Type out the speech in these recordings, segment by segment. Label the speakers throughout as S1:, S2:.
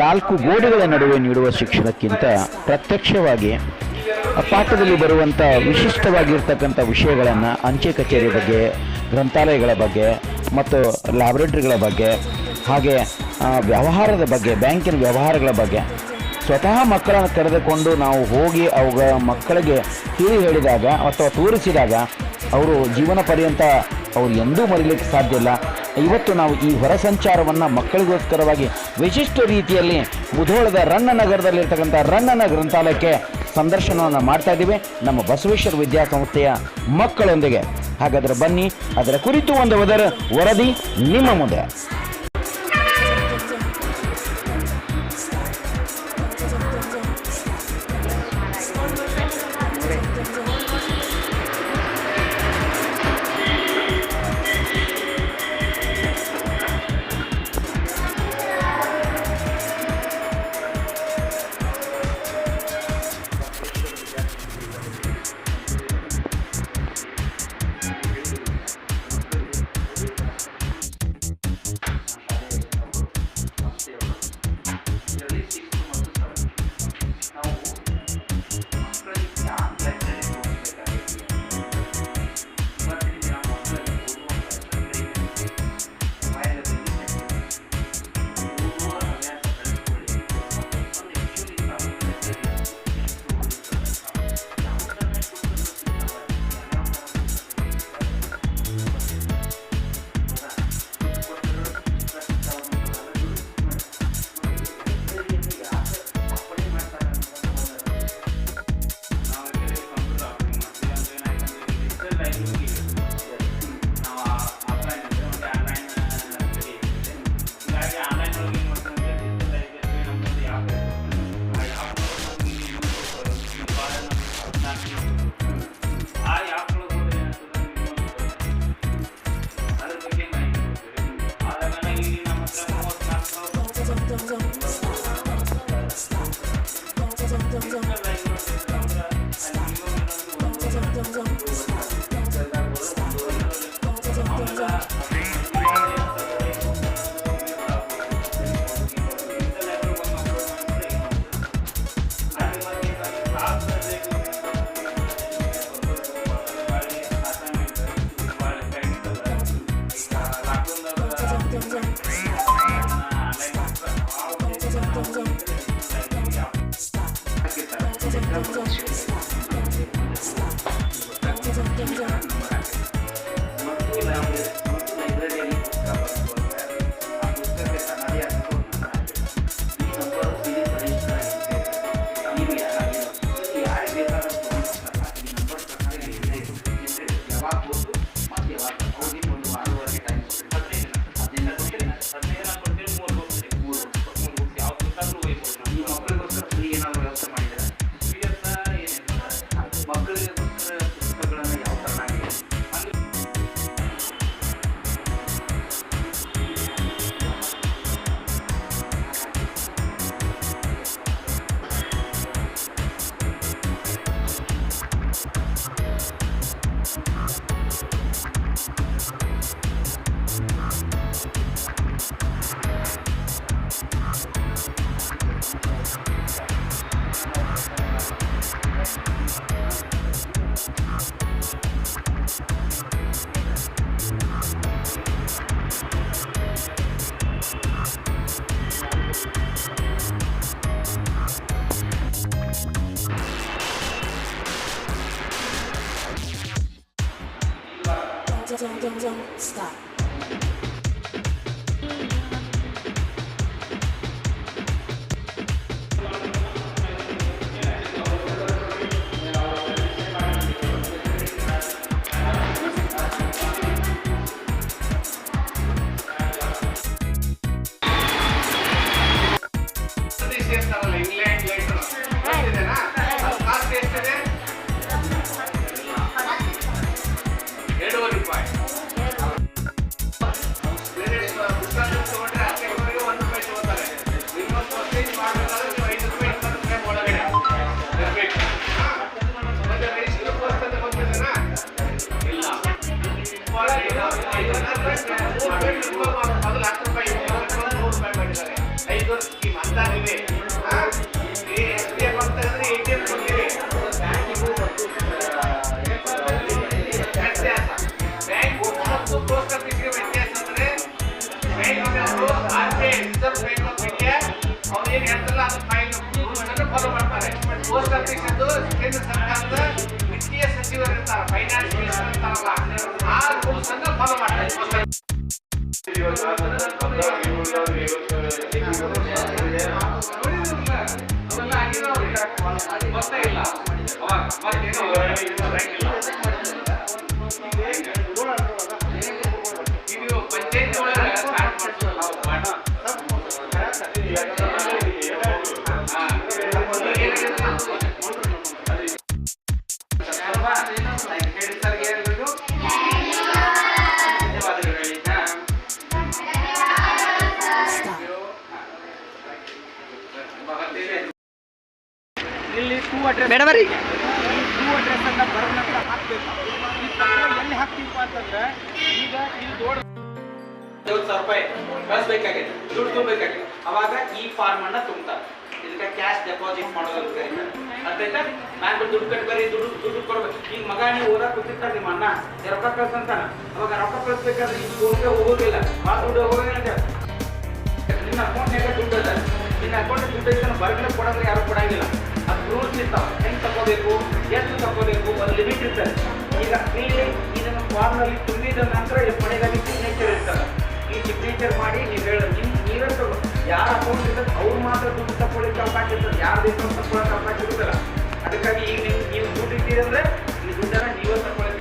S1: ನಾಲ್ಕು ಗೋಡೆಗಳ ನಡುವೆ ನೀಡುವ ಶಿಕ್ಷಣಕ್ಕಿಂತ ಪ್ರತ್ಯಕ್ಷವಾಗಿ ಪಾಠದಲ್ಲಿ ಬರುವಂಥ ವಿಶಿಷ್ಟವಾಗಿರ್ತಕ್ಕಂಥ ವಿಷಯಗಳನ್ನು ಅಂಚೆ ಕಚೇರಿ ಬಗ್ಗೆ, ಗ್ರಂಥಾಲಯಗಳ ಬಗ್ಗೆ ಮತ್ತು ಲ್ಯಾಬ್ರೇಟರಿಗಳ ಬಗ್ಗೆ, ಹಾಗೆ ವ್ಯವಹಾರದ ಬಗ್ಗೆ, ಬ್ಯಾಂಕಿನ ವ್ಯವಹಾರಗಳ ಬಗ್ಗೆ ಸ್ವತಃ ಮಕ್ಕಳನ್ನು ಕರೆದುಕೊಂಡು ನಾವು ಹೋಗಿ ಅವುಗಳ ಮಕ್ಕಳಿಗೆ ಹೇಳಿದಾಗ ಅಥವಾ ತೋರಿಸಿದಾಗ ಅವರು ಜೀವನ ಪರ್ಯಂತ ಅವರು ಎಂದೂ ಮರೀಲಿಕ್ಕೆ ಸಾಧ್ಯ ಇಲ್ಲ. ಇವತ್ತು ನಾವು ಈ ಹೊರ ಸಂಚಾರವನ್ನು ಮಕ್ಕಳಿಗೋಸ್ಕರವಾಗಿ ವಿಶಿಷ್ಟ ರೀತಿಯಲ್ಲಿ ಮುಧೋಳದ ರನ್ನನಗರದಲ್ಲಿರ್ತಕ್ಕಂಥ ರನ್ನನ ಗ್ರಂಥಾಲಯಕ್ಕೆ ಸಂದರ್ಶನವನ್ನು ಮಾಡ್ತಾ ಇದ್ದೀವಿ ನಮ್ಮ ಬಸವೇಶ್ವರ ವಿದ್ಯಾಸಂಸ್ಥೆಯ ಮಕ್ಕಳೊಂದಿಗೆ. ಹಾಗಾದರೆ ಬನ್ನಿ, ಅದರ ಕುರಿತು ಒಂದು ವರದಿ ನಿಮ್ಮ ಮುಂದೆ.
S2: Stop. ಪೋಸ್ಟ್ ಆಫೀಸ್ ಅದು ಕೇಂದ್ರ ಸರ್ಕಾರದ ವಿತ್ತೀಯ ಸಚಿವರು ಇರ್ತಾರೆ, ಫೈನಾನ್ಸ್ ಮಿನಿಸ್ಟರ್ ಇರ್ತಾರಲ್ಲ, ಆ ರೂಲ್ಸ್ ಅನ್ನು ಫಾಲೋ ಮಾಡ್ತಾರೆ.
S3: ಇಲ್ಲಿ ಟೂ ಅಡ್ರೆಸ್ ಮೇಡಮರಿ ಟೂ ಅಡ್ರೆಸ್ ಅಂತ ಬರೋ ನಂತರ ಹಾಕಬೇಕು. ಈ ಪತ್ರ ಎಲ್ಲಿ ಹಾಕ್ತೀವಪ್ಪ ಅಂತಂದ್ರೆ ಈಗ ಇಲ್ಲಿ ದೊಡ್ಡ
S2: 50,000 ರೂಪಾಯಿ ಕಳಿಸ್ಬೇಕಾಗಿದೆ, ದುಡ್ಡು ತುಂಬಬೇಕಾಗಿದೆ. ಅವಾಗ ಈ ಫಾರ್ಮ್ ಅನ್ನ ತುಂಬ್ತಾರೆ. ಇದಕ್ಕೆ ಕ್ಯಾಶ್ ಡೆಪಾಸಿಟ್ ಮಾಡೋದು ಅಂತ ಕರೀತಾರೆ. ಅರ್ಥಾಯ್ತಾ? ಬ್ಯಾಂಕ್ ದುಡ್ಡು ಕಟ್ಬರಿ, ದುಡ್ಡು ಕೊಡ್ಬೇಕು. ಈಗ ಮಗ ನೀವು ಓದಕ್ಕೆ ಕೂತಿರ್ತಾರೆ, ನಿಮ್ಮ ಅಣ್ಣ ರೊಕ್ಕ ಕಳ್ಸಂತಾನ, ಅವಾಗ ರೊಕ್ಕ ಕಳಿಸ್ಬೇಕಾದ್ರೆ ಈಗ ಫೋನ್ಗೆ ಹೋಗೋದಿಲ್ಲ, ಭಾಳ ದುಡ್ಡು ಹೋಗೋದಿಲ್ಲ ಅಂತ. ನಿನ್ನ ಅಕೌಂಟ್ನಾಗ ದುಡ್ಡು ಅದ, ನಿನ್ನ ಅಕೌಂಟ್ ದುಡ್ಡು ಐತೆ ಹೊರಗಡೆ ಕೊಡಂದ್ರೆ ಯಾರು ಕೊಡಂಗಿಲ್ಲ. ಅದು ರೂಲ್ಸ್ ಇರ್ತಾವೆ, ಹೆಂಗೆ ತಗೋಬೇಕು, ಎಷ್ಟು ತಗೋಬೇಕು, ಒಂದು ಲಿಮಿಟ್ ಇರ್ತದೆ. ಈಗ ಇಲ್ಲಿ ಇದನ್ನು ಫಾರ್ಮ್ನಲ್ಲಿ ತುಂಬಿದ ನಂತರ ಮನೆಯಲ್ಲಿ ಸಿಗ್ನೇಚರ್ ಇರ್ತದೆ. ಈ ಸಿಗ್ನೇಚರ್ ಮಾಡಿ ನೀವು ಹೇಳೋದು ನೀವೇ ತಗೋ, ಯಾರ ಅಕೌಂಟ್ ಇರ್ತದೆ ಅವ್ರು ಮಾತ್ರ ದುಡ್ಡು ತಗೊಳ್ಳಿಕ್ಕೆ ಅವಕಾಶ ಇರ್ತದೆ, ಯಾರು ಬೇಕು ತಗೊಳ್ಳೋಕೆ ಅವಕಾಶ ಇರುತ್ತಲ್ಲ. ಅದಕ್ಕಾಗಿ ಈಗ ನೀವು ದುಡ್ಡು ಇದ್ದೀರಂದ್ರೆ ಈ ದುಡ್ಡನ್ನು ನೀವೇ ತಗೊಳ್ಳೋಕೆ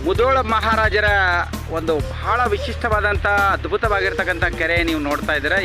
S2: ಮುಧೋಳ ಮಹಾರಾಜರ ಒಂದು ಬಹಳ ವಿಶಿಷ್ಟವಾದಂಥ ಅದ್ಭುತವಾಗಿರ್ತಕ್ಕಂಥ ಕೆರೆ ನೀವು ನೋಡ್ತಾ ಇದ್ದೀರಾ.